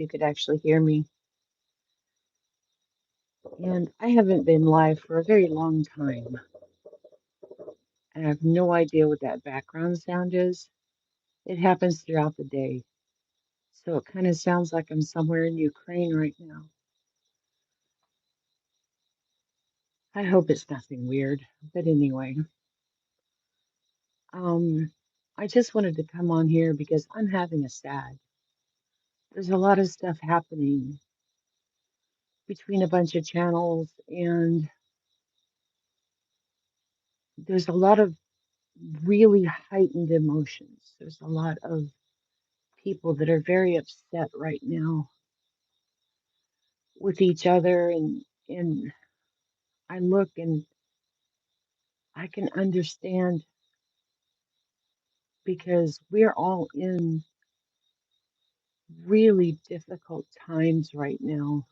you could actually hear me. And I haven't been live for a very long time. And I have no idea what that background sound is. It happens throughout the day. So it kind of sounds like I'm somewhere in Ukraine right now. I hope it's nothing weird. But anyway, um, I just wanted to come on here because I'm having a sad. There's a lot of stuff happening between a bunch of channels, and there's a lot of really heightened emotions. There's a lot of people that are very upset right now with each other, and I look and I can understand because we're all in really difficult times right now.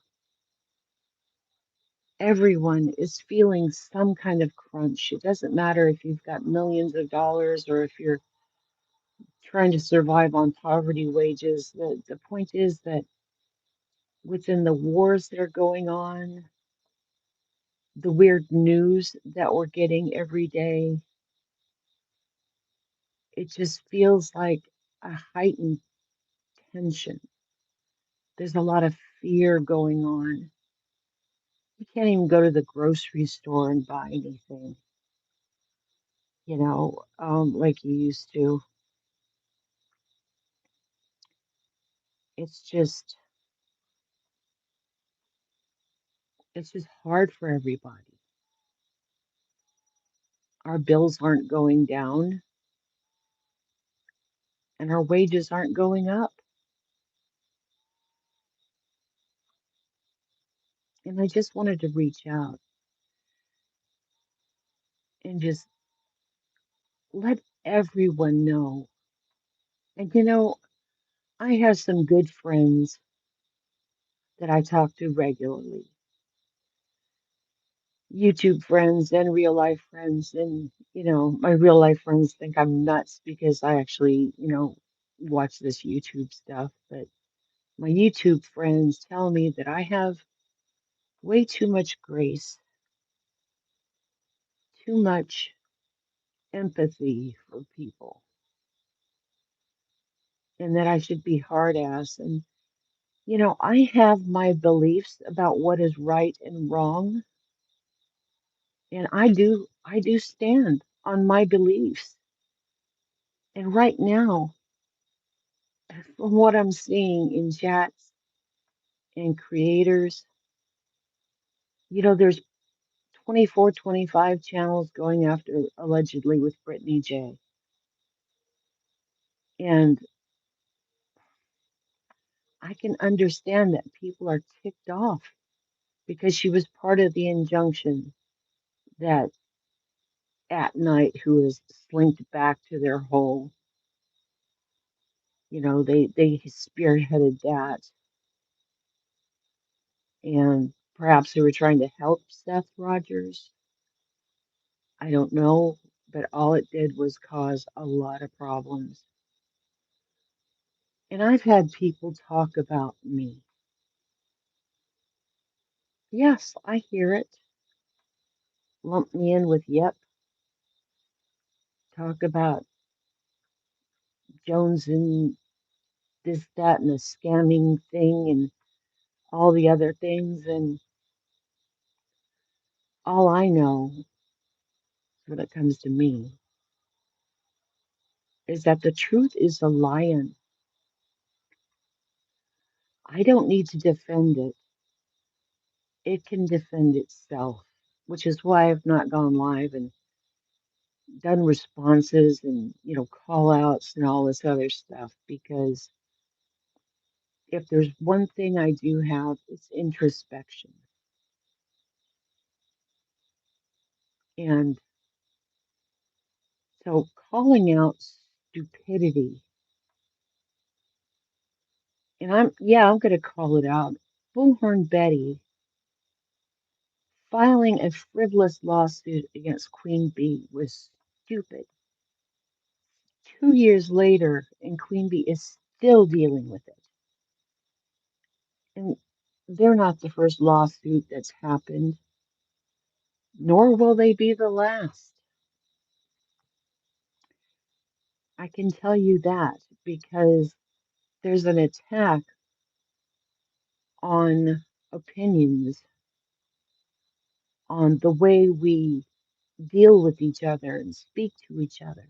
Everyone is feeling some kind of crunch. It doesn't matter if you've got millions of dollars or if you're trying to survive on poverty wages. The point is that within the wars that are going on, the weird news that we're getting every day, it just feels like a heightened tension. There's a lot of fear going on. You can't even go to the grocery store and buy anything, like you used to. It's just, it's just hard for everybody. Our bills aren't going down and our wages aren't going up. And I just wanted to reach out and just let everyone know. And I have some good friends that I talk to regularly, YouTube friends and real life friends. And, my real life friends think I'm nuts because I actually, watch this YouTube stuff. But my YouTube friends tell me that I have way too much grace, too much empathy for people, and that I should be hard ass. And, I have my beliefs about what is right and wrong. And I do stand on my beliefs. And right now, from what I'm seeing in chats and creators, there's 24, 25 channels going after allegedly with Brittany J. And I can understand that people are ticked off because she was part of the injunction that at night who was slinked back to their hole. They spearheaded that, and perhaps they were trying to help Seth Rogers. I don't know, but all it did was cause a lot of problems. And I've had people talk about me. Yes, I hear it. Lump me in with yep. Talk about Jones and this, that, and the scamming thing and all the other things. And all I know when it comes to me is that the truth is a lion. I don't need to defend it. It can defend itself, which is why I've not gone live and done responses and, call outs and all this other stuff. Because if there's one thing I do have, it's introspection. And so calling out stupidity, and I'm going to call it out. Bullhorn Betty filing a frivolous lawsuit against Queen Bee was stupid. 2 years later, and Queen Bee is still dealing with it. And they're not the first lawsuit that's happened, nor will they be the last. I can tell you that because there's an attack on opinions, on the way we deal with each other and speak to each other.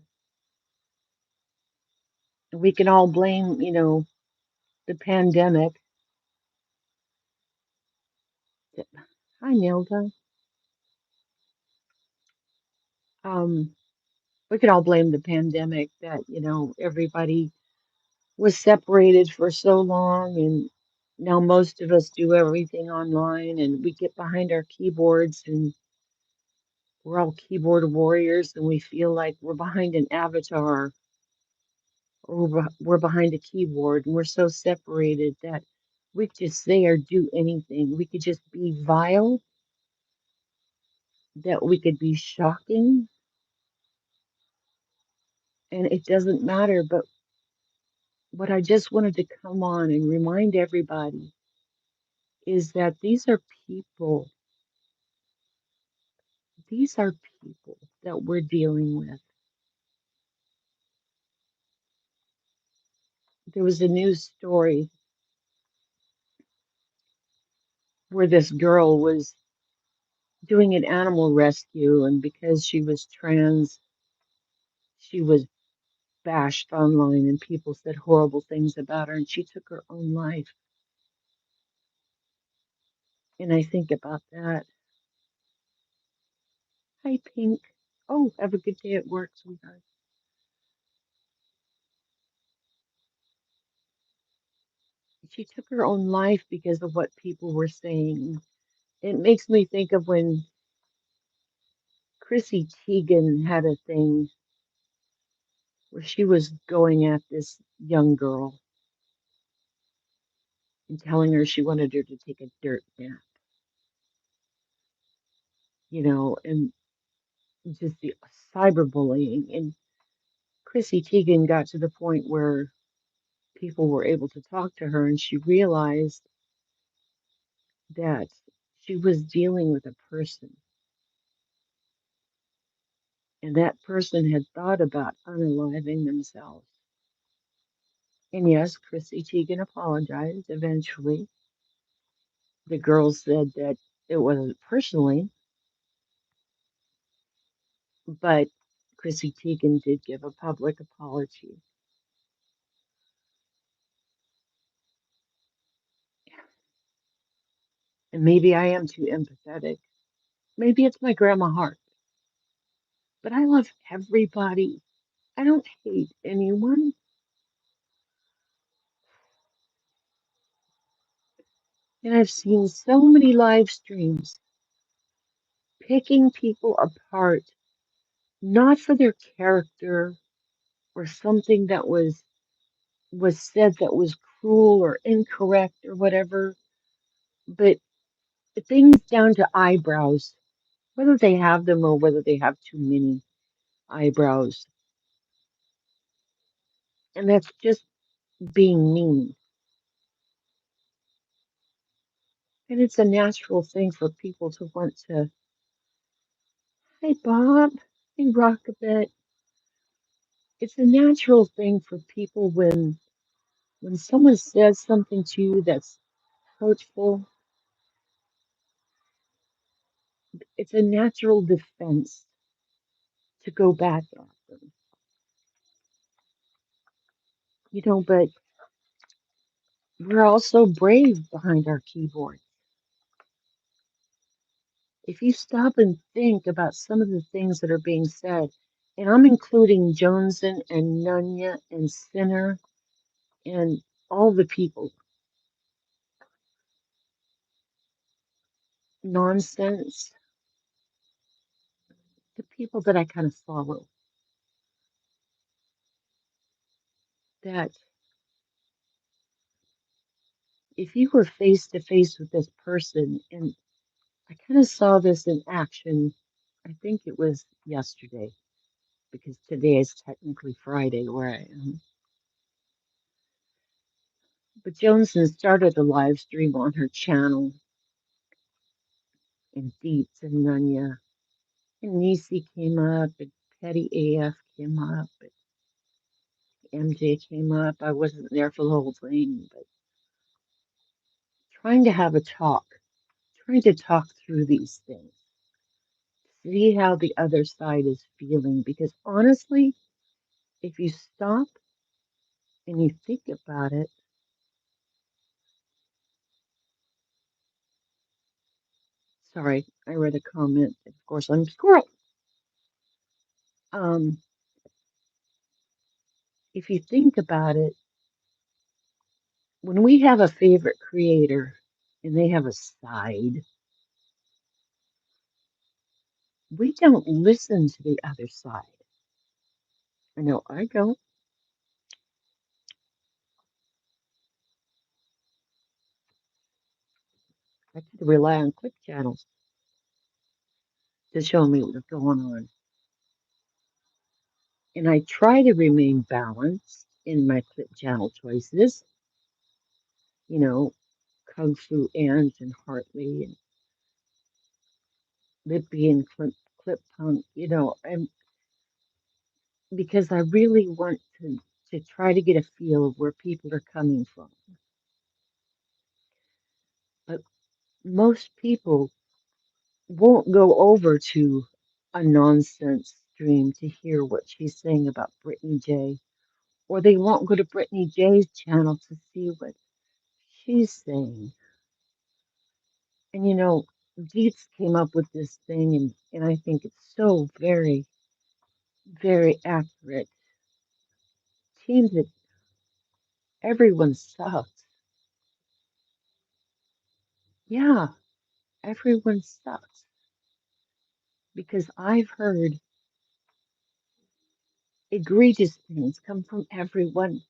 And we can all blame, the pandemic. Hi, Nilda. Um, we can all blame the pandemic that, everybody was separated for so long, and now most of us do everything online, and we get behind our keyboards, and we're all keyboard warriors, and we feel like we're behind an avatar, or we're behind a keyboard, and we're so separated that we could just say or do anything. We could just be vile, that we could be shocking, and it doesn't matter. But what I just wanted to come on and remind everybody is that these are people that we're dealing with. There was a news story where this girl was doing an animal rescue, and because she was trans, she was bashed online, and people said horrible things about her, and she took her own life. And I think about that. Hi, Pink. Oh, have a good day at work, sweetheart. She took her own life because of what people were saying. It makes me think of when Chrissy Teigen had a thing where she was going at this young girl and telling her she wanted her to take a dirt nap, and just the cyberbullying. And Chrissy Teigen got to the point where people were able to talk to her, and she realized that she was dealing with a person, and that person had thought about unaliving themselves. And yes, Chrissy Teigen apologized eventually. The girl said that it wasn't personally, but Chrissy Teigen did give a public apology. And maybe I am too empathetic. Maybe it's my grandma heart, but I love everybody. I don't hate anyone. And I've seen so many live streams picking people apart, not for their character or something that was said that was cruel or incorrect or whatever, but things down to eyebrows, whether they have them or whether they have too many eyebrows. And that's just being mean. And it's a natural thing for people to want to, hey Bob, hey Rockabit. It's a natural thing for people when someone says something to you that's hurtful, it's a natural defense to go back at them. But we're also brave behind our keyboard. If you stop and think about some of the things that are being said, and I'm including Joneson and Nunya and Sinner and all the people, nonsense, the people that I kind of follow, that if you were face to face with this person, and I kind of saw this in action, I think it was yesterday, because today is technically Friday where I am. But Johnson started a live stream on her channel, and Dietz and Nunya and Nisi came up, and Petty AF came up, and MJ came up. I wasn't there for the whole thing, but trying to have a talk, trying to talk through these things, see how the other side is feeling. Because honestly, if you stop and you think about it, sorry, I read a comment. Of course, I'm squirrel. Um, if you think about it, when we have a favorite creator and they have a side, we don't listen to the other side. I know I don't. I could rely on click channels to show me what's going on. And I try to remain balanced in my clip channel choices. You know, Kung Fu Ant and Hartley and Lippy and Clip Punk, and because I really want to try to get a feel of where people are coming from. But most people won't go over to a nonsense stream to hear what she's saying about Brittany J, or they won't go to Brittany J's channel to see what she's saying. And Dietz came up with this thing, and I think it's so very, very accurate. Seems that everyone sucks. Yeah, everyone sucks. Because I've heard egregious things come from everyone.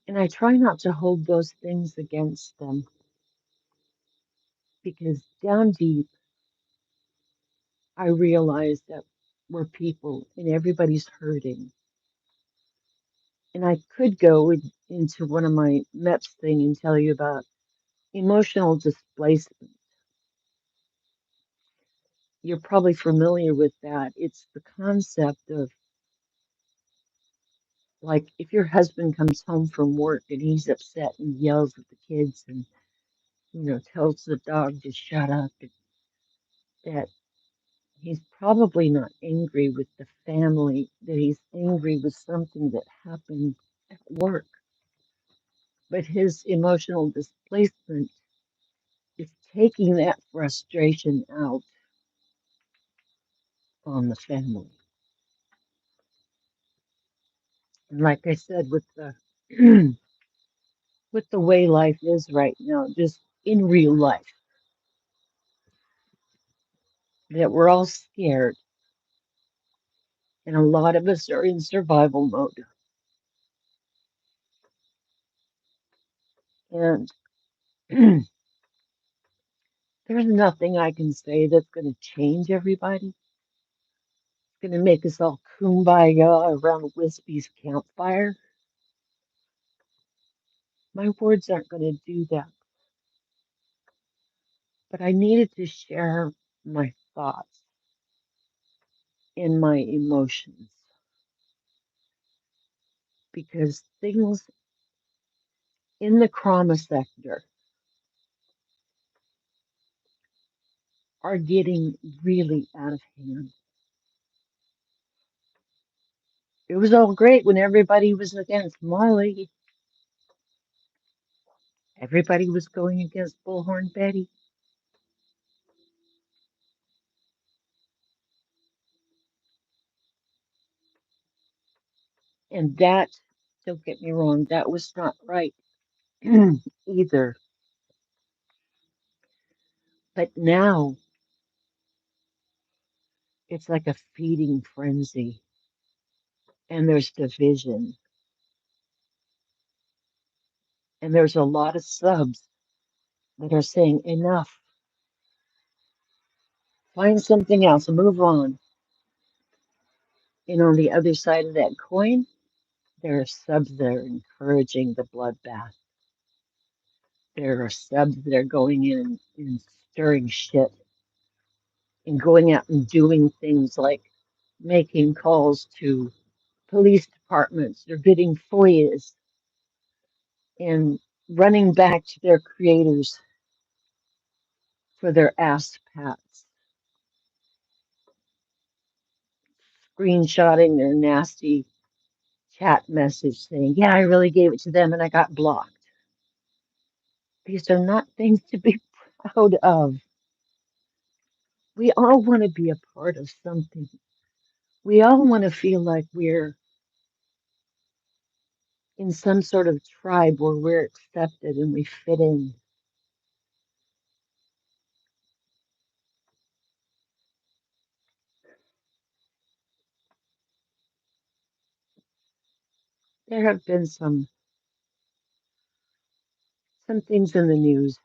And I try not to hold those things against them because down deep, I realize that we're people and everybody's hurting. And I could go into one of my MEPS thing and tell you about emotional displacement. You're probably familiar with that. It's the concept of, like, if your husband comes home from work and he's upset and yells at the kids and tells the dog to shut up, that he's probably not angry with the family, that he's angry with something that happened at work. But his emotional displacement is taking that frustration out on the family. And like I said, with the with the way life is right now, just in real life, that we're all scared, and a lot of us are in survival mode. And there's nothing I can say that's going to change everybody. It's going to make us all kumbaya around Wispy's campfire. My words aren't going to do that. But I needed to share my thoughts and my emotions because things in the trauma sector are getting really out of hand. It was all great when everybody was against Molly. Everybody was going against Bullhorn Betty. And that, don't get me wrong, that was not right either. But now it's like a feeding frenzy, and there's division, and there's a lot of subs that are saying enough, find something else, move on. And on the other side of that coin, There are subs that are encouraging the bloodbath. There are subs that are going in and stirring shit and going out and doing things like making calls to police departments. They're getting FOIAs and running back to their creators for their ass pats, screenshotting their nasty chat message saying, yeah, I really gave it to them and I got blocked. These are not things to be proud of. We all want to be a part of something. We all want to feel like we're in some sort of tribe where we're accepted and we fit in. There have been some things in the news.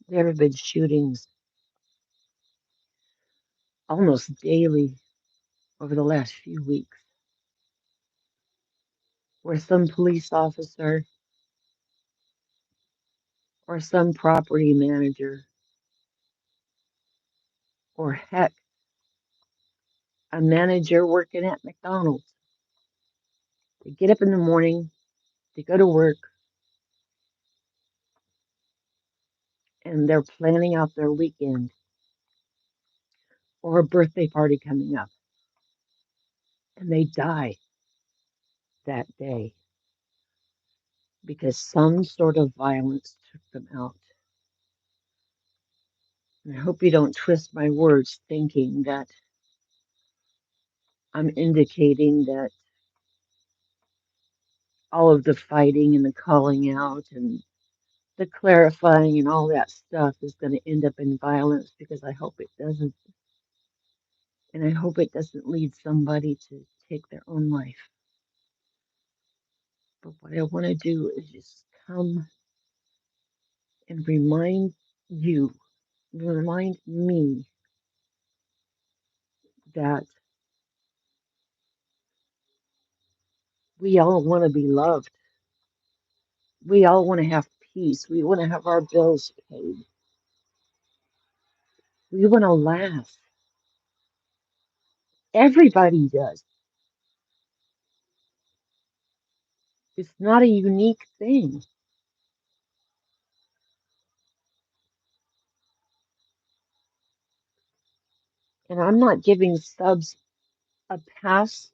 There have been shootings almost daily over the last few weeks where some police officer or some property manager or heck, a manager working at McDonald's. They get up in the morning, they go to work, and they're planning out their weekend or a birthday party coming up, and they die that day because some sort of violence took them out. And I hope you don't twist my words thinking that I'm indicating that all of the fighting and the calling out and the clarifying and all that stuff is going to end up in violence, because I hope it doesn't. And I hope it doesn't lead somebody to take their own life. But what I want to do is just come and you, remind me that we all want to be loved. We all want to have peace. We want to have our bills paid. We want to laugh. Everybody does. It's not a unique thing. And I'm not giving subs a pass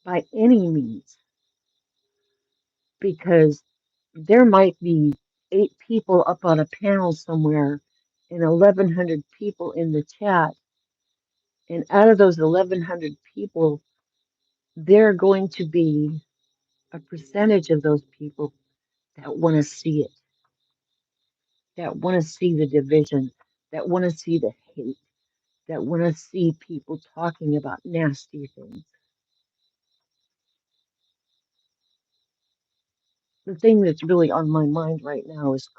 by any means, because there might be 8 people up on a panel somewhere and 1,100 people in the chat. And out of those 1,100 people, there are going to be a percentage of those people that want to see it, that want to see the division, that want to see the hate, that want to see people talking about nasty things. The thing that's really on my mind right now is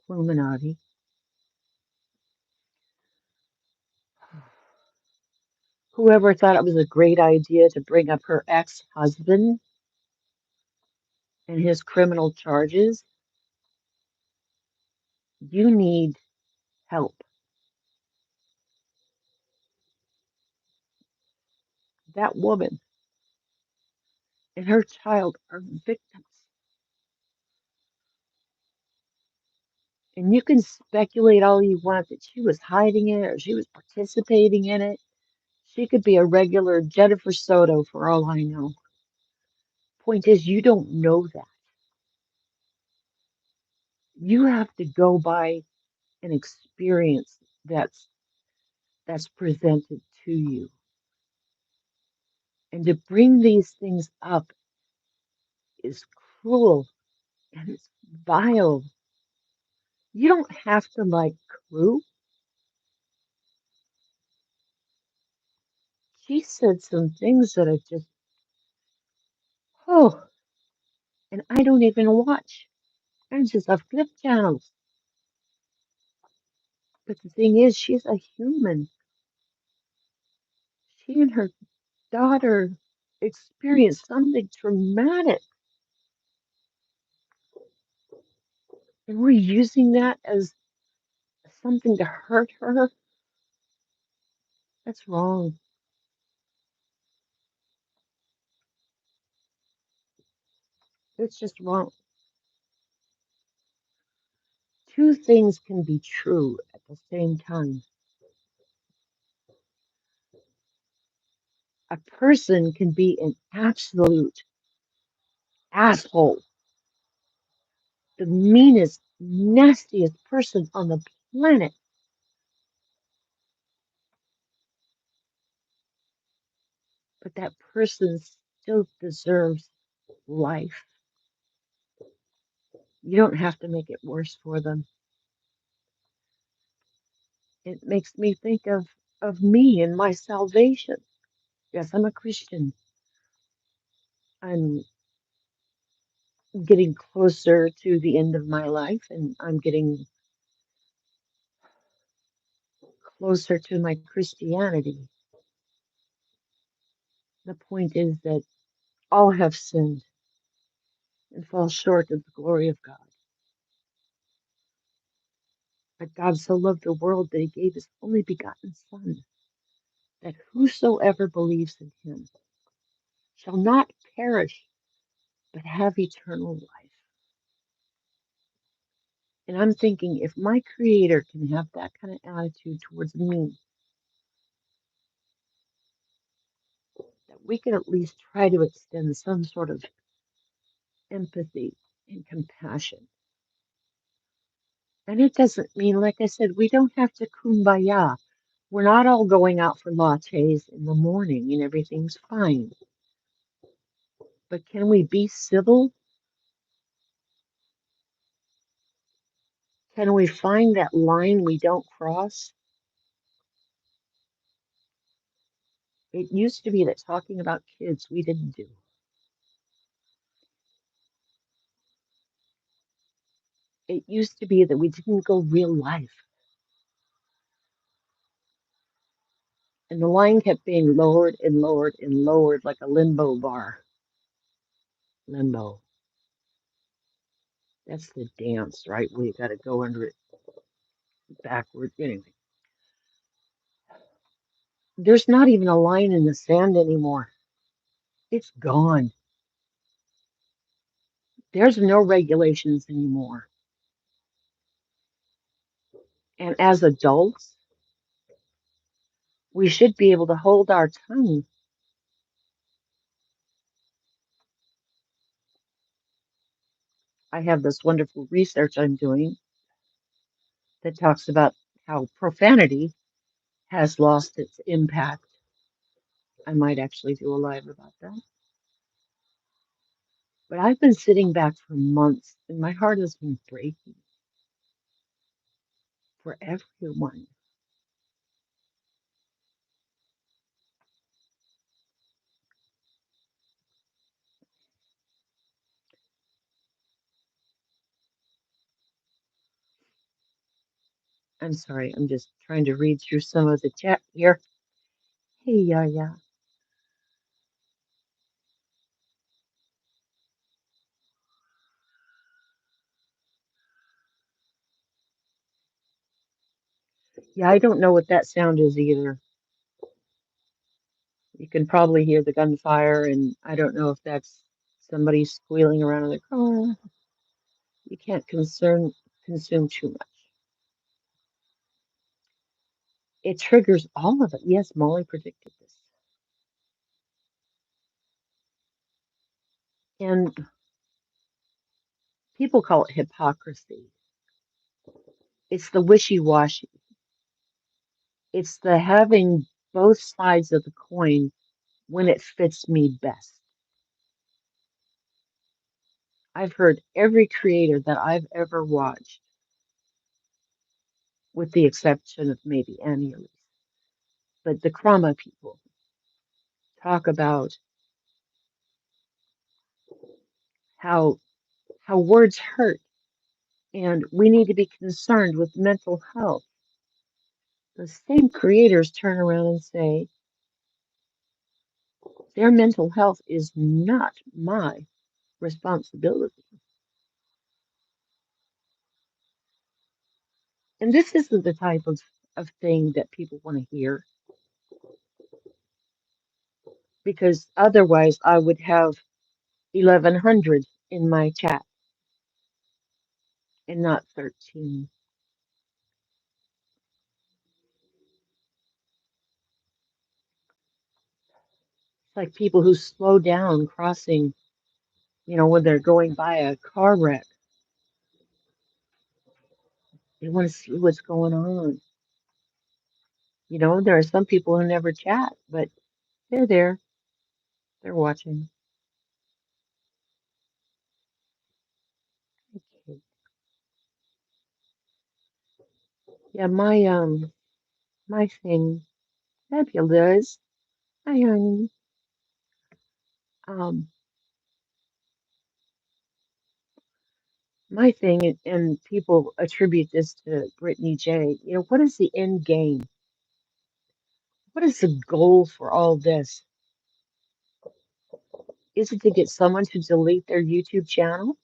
Illuminati. Whoever thought it was a great idea to bring up her ex-husband and his criminal charges, you need help. That woman and her child are victims. And you can speculate all you want that she was hiding it or she was participating in it. She could be a regular Jennifer Soto for all I know. Point is, you don't know that. You have to go by an experience that's presented to you. And to bring these things up is cruel and it's vile. You don't have to like Crew. She said some things that are just, oh, and I don't even watch. I just have clip channels. But the thing is, she's a human. She and her daughter experienced something traumatic, and we're using that as something to hurt her. That's wrong. It's just wrong. Two things can be true at the same time. A person can be an absolute asshole, the meanest, nastiest person on the planet, but that person still deserves life. You don't have to make it worse for them. It makes me think of me and my salvation. Yes, I'm a Christian. I'm getting closer to the end of my life, and I'm getting closer to my Christianity. The point is that all have sinned and fall short of the glory of God. But God so loved the world that he gave his only begotten Son, that whosoever believes in him shall not perish, but have eternal life. And I'm thinking, if my Creator can have that kind of attitude towards me, that we can at least try to extend some sort of empathy and compassion. And it doesn't mean, like I said, we don't have to kumbaya. We're not all going out for lattes in the morning and everything's fine. But can we be civil? Can we find that line we don't cross? It used to be that talking about kids we didn't do. It used to be that we didn't go real life. And the line kept being lowered and lowered and lowered like a limbo bar. Limbo. That's the dance, right? Where you got to go under it backward. Anyway, there's not even a line in the sand anymore. It's gone. There's no regulations anymore. And as adults, we should be able to hold our tongue. I have this wonderful research I'm doing that talks about how profanity has lost its impact. I might actually do a live about that. But I've been sitting back for months and my heart has been breaking for everyone. I'm sorry, I'm just trying to read through some of the chat here. Hey, yeah, yeah. Yeah, I don't know what that sound is either. You can probably hear the gunfire, and I don't know if that's somebody squealing around in the car. You can't consume too much. It triggers all of it. Yes, Molly predicted this. And people call it hypocrisy. It's the wishy-washy. It's the having both sides of the coin when it fits me best. I've heard every creator that I've ever watched, with the exception of maybe Annie Elise, but the Krama people talk about how words hurt and we need to be concerned with mental health. The same creators turn around and say, Their mental health is not my responsibility. And this isn't the type of thing that people want to hear because otherwise I would have 1,100 in my chat and not 13. It's like people who slow down crossing, when they're going by a car wreck. They want to see what's going on. There are some people who never chat, but they're there. They're watching. Okay. Yeah, my thing, fabulous. Hi, honey. Um, my thing, and people attribute this to Brittany J. What is the end game? What is the goal for all this? Is it to get someone to delete their YouTube channel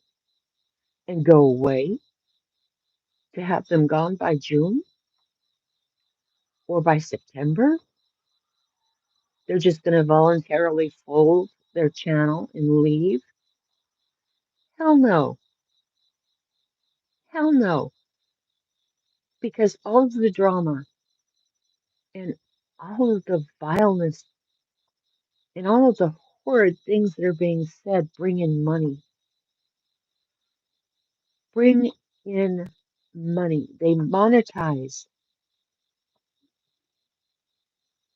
and go away? To have them gone by June or by September? They're just going to voluntarily fold their channel and leave? Hell no. Hell no. Because all of the drama and all of the vileness and all of the horrid things that are being said bring in money. Bring in money. They monetize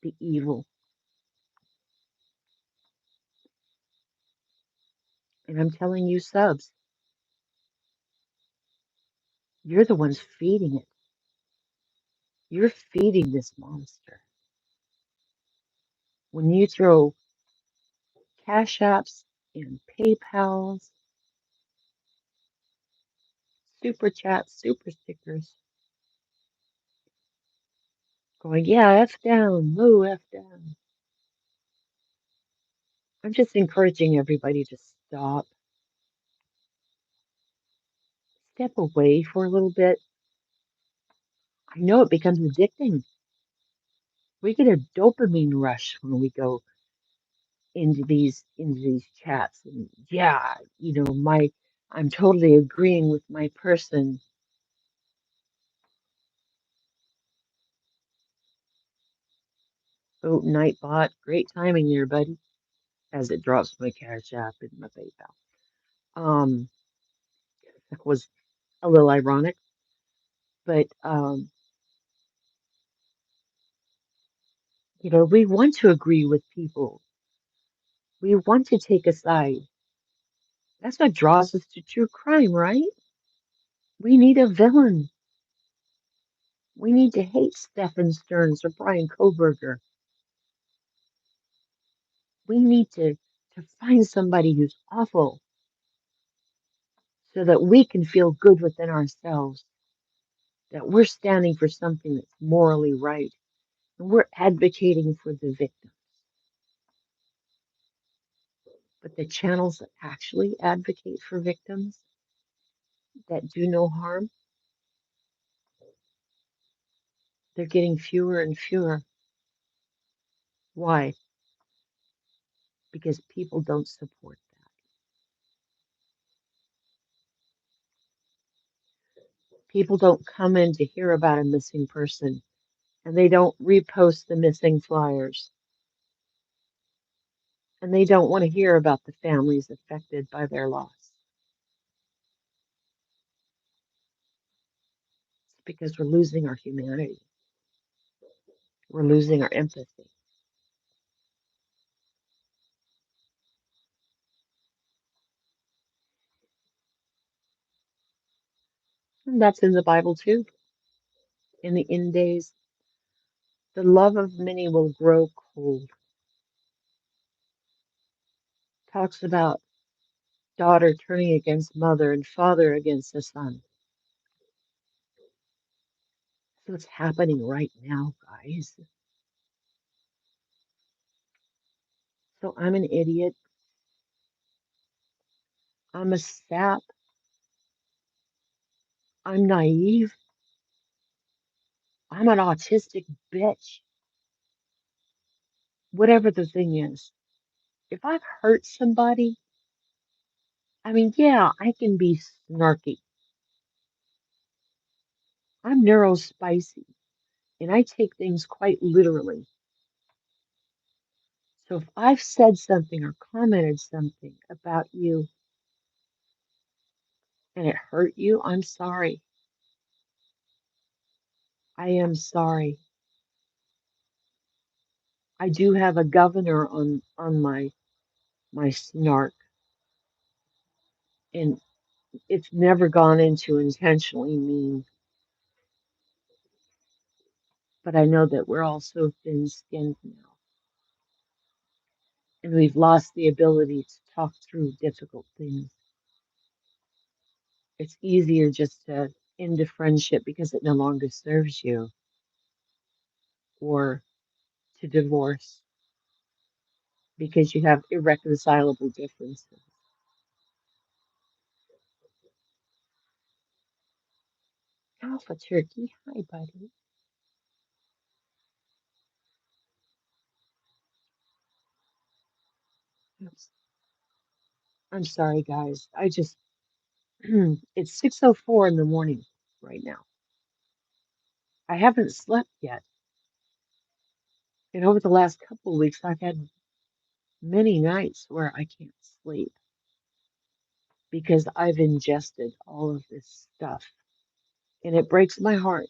the evil. And I'm telling you, subs, you're the ones feeding it. You're feeding this monster. When you throw Cash Apps and PayPals, Super Chats, Super Stickers, going, yeah, F down, moo, F down. I'm just encouraging everybody to step away for a little bit. I know it becomes addicting. We get a dopamine rush when we go into these chats. And yeah, I'm totally agreeing with my person. Oh, Nightbot, great timing there, buddy, as it drops my Cash App and my PayPal. That was a little ironic, but we want to agree with people. We want to take a side. That's what draws us to true crime, right? We need a villain. We need to hate Stefan Stearns or Brian Koberger. We need to find somebody who's awful so that we can feel good within ourselves, that we're standing for something that's morally right, and we're advocating for the victim. But the channels that actually advocate for victims that do no harm, they're getting fewer and fewer. Why? Because people don't support that. People don't come in to hear about a missing person, and they don't repost the missing flyers, and they don't want to hear about the families affected by their loss. It's because we're losing our humanity. We're losing our empathy. And that's in the Bible too. In the end days, the love of many will grow cold. Talks about daughter turning against mother and father against the son. So it's happening right now, guys. So I'm an idiot. I'm a sap. I'm naive. I'm an autistic bitch. Whatever the thing is. If I've hurt somebody, I mean, yeah, I can be snarky. I'm neurospicy and I take things quite literally. So if I've said something or commented something about you and it hurt you, I'm sorry. I am sorry. I do have a governor on my snark, and it's never gone into intentionally mean, but I know that we're all so thin-skinned now, and we've lost the ability to talk through difficult things. It's easier just to end a friendship because it no longer serves you, or to divorce because you have irreconcilable differences. Alpha Turkey, hi buddy. Oops. I'm sorry, guys. It's 6:04 in the morning right now. I haven't slept yet. And over the last couple of weeks, I've had many nights where I can't sleep because I've ingested all of this stuff. And it breaks my heart.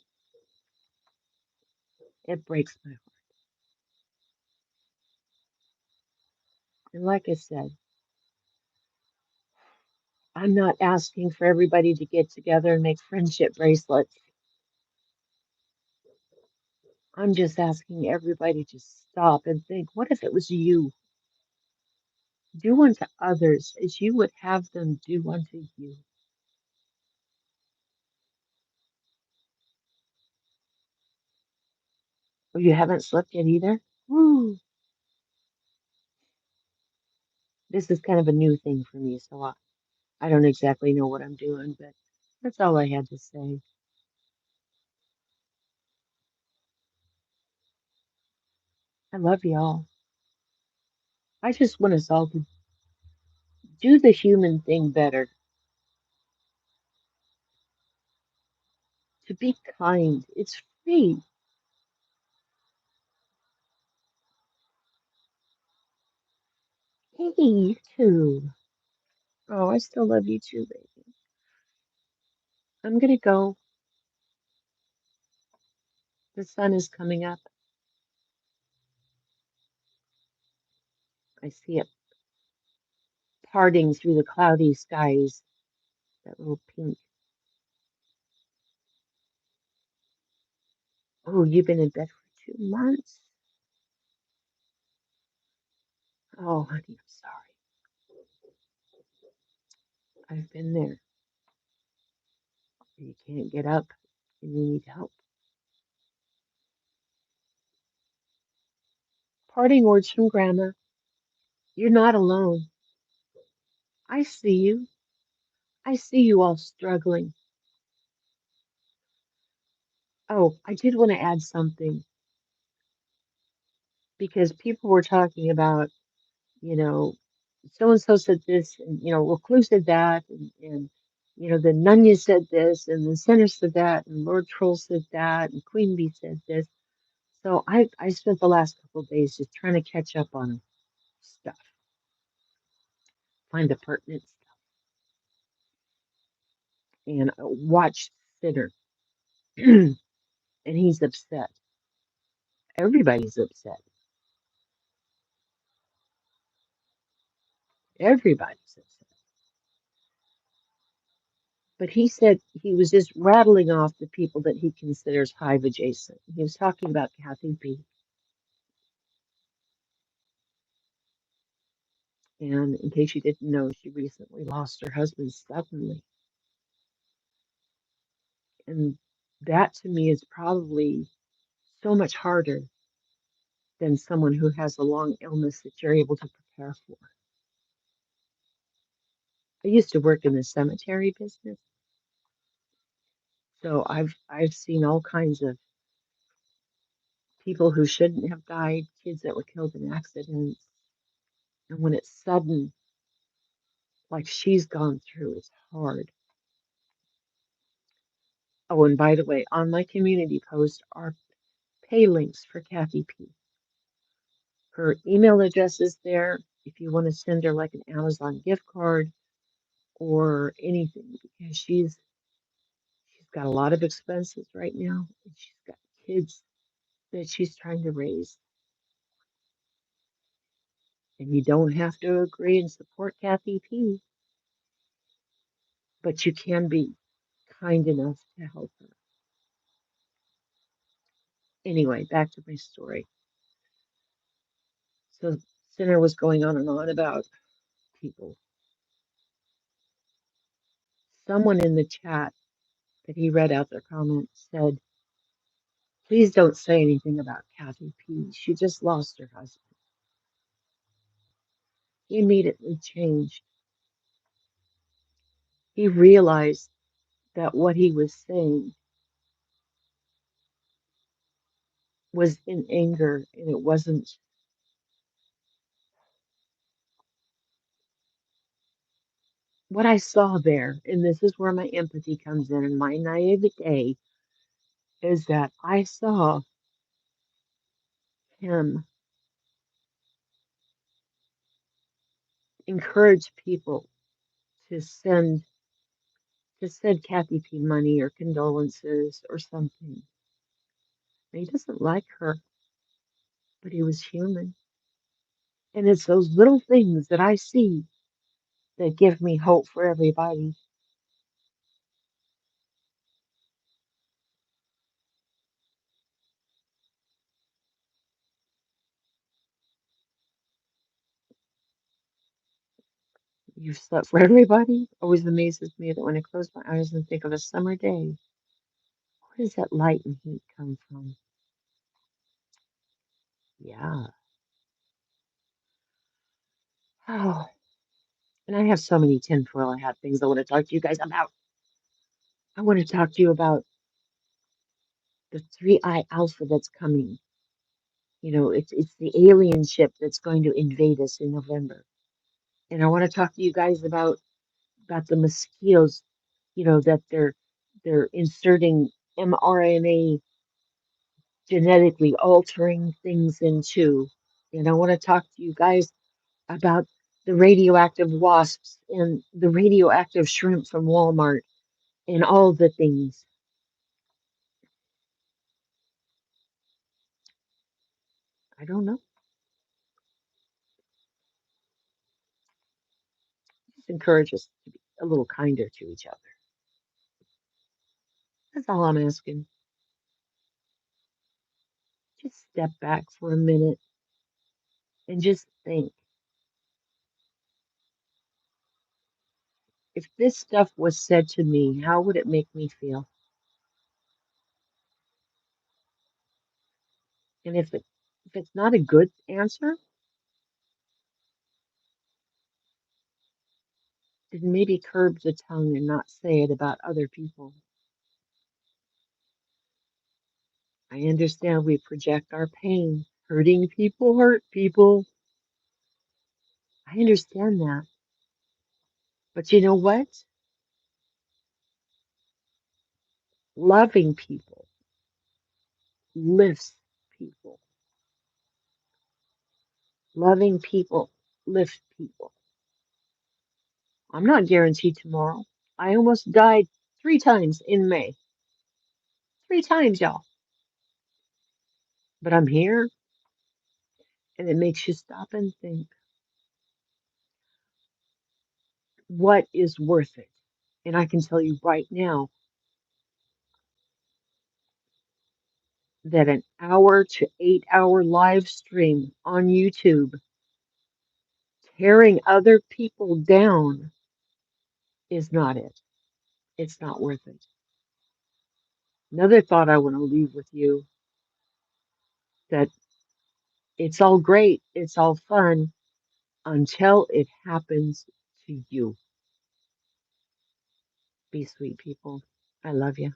It breaks my heart. And like I said, I'm not asking for everybody to get together and make friendship bracelets. I'm just asking everybody to stop and think, what if it was you? Do unto others as you would have them do unto you. Oh, you haven't slept yet either? Woo! This is kind of a new thing for me, so I don't exactly know what I'm doing, but that's all I had to say. I love y'all. I just want us all to do the human thing better, to be kind. It's free. Hey, you too. Oh, I still love you too, baby. I'm gonna go. The sun is coming up. I see it parting through the cloudy skies. That little pink. Oh, you've been in bed for 2 months? Oh, honey, I'm sorry. I've been there. You can't get up and you need help. Parting words from Grandma. You're not alone. I see you. I see you all struggling. Oh, I did want to add something because people were talking about, you know, so and so said this, and well, Clue said that, and the Nunya said this, and the Center said that, and Lord Troll said that, and Queen Bee said this. So I spent the last couple of days just trying to catch up on stuff, find the pertinent stuff, and watch Sinner, and he's upset. Everybody's upset. Everybody's upset. But he said he was just rattling off the people that he considers Hive adjacent. He was talking about Kathy B. And in case you didn't know, she recently lost her husband suddenly. And that to me is probably so much harder than someone who has a long illness that you're able to care for. I used to work in the cemetery business, so I've seen all kinds of people who shouldn't have died, kids that were killed in accidents, and when it's sudden, like she's gone through, it's hard. Oh, and by the way, on my community post are pay links for Kathy P. Her email address is there if you want to send her like an Amazon gift card or anything because she's got a lot of expenses right now and she's got kids that she's trying to raise. And you don't have to agree and support Kathy P, but you can be kind enough to help her. Anyway, back to my story. So Sinner was going on and on about people. Someone in the chat that he read out their comments said, please don't say anything about Kathy P. She just lost her husband. He immediately changed. He realized that what he was saying was in anger and it wasn't what I saw there. And this is where my empathy comes in and my naivete is that I saw him encourage people to send Kathy P money or condolences or something. And he doesn't like her, but he was human. And it's those little things that I see that give me hope for everybody. You've slept for everybody. Always amazes me that when I close my eyes and think of a summer day, where does that light and heat come from? Yeah. Oh, and I have so many tinfoil hat things I want to talk to you guys about. I want to talk to you about the 3I Alpha that's coming. You know, it's the alien ship that's going to invade us in November. And I want to talk to you guys about the mosquitoes, you know, that they're inserting mRNA genetically altering things into. And I want to talk to you guys about the radioactive wasps and the radioactive shrimp from Walmart and all the things. I don't know. Just encourage us to be a little kinder to each other. That's all I'm asking. Just step back for a minute and just think. If this stuff was said to me, how would it make me feel? And if it's not a good answer, then maybe curb the tongue and not say it about other people. I understand we project our pain. Hurting people hurt people. I understand that. But you know what? Loving people lifts people. Loving people lifts people. I'm not guaranteed tomorrow. I almost died 3 times in May. 3 times, y'all. But I'm here, and it makes you stop and think, what is worth it? And I can tell you right now that an hour to 8 hour live stream on YouTube tearing other people down is not it. It's not worth it. Another thought I want to leave with you that it's all great, it's all fun, until it happens to you. Be sweet, people. I love you.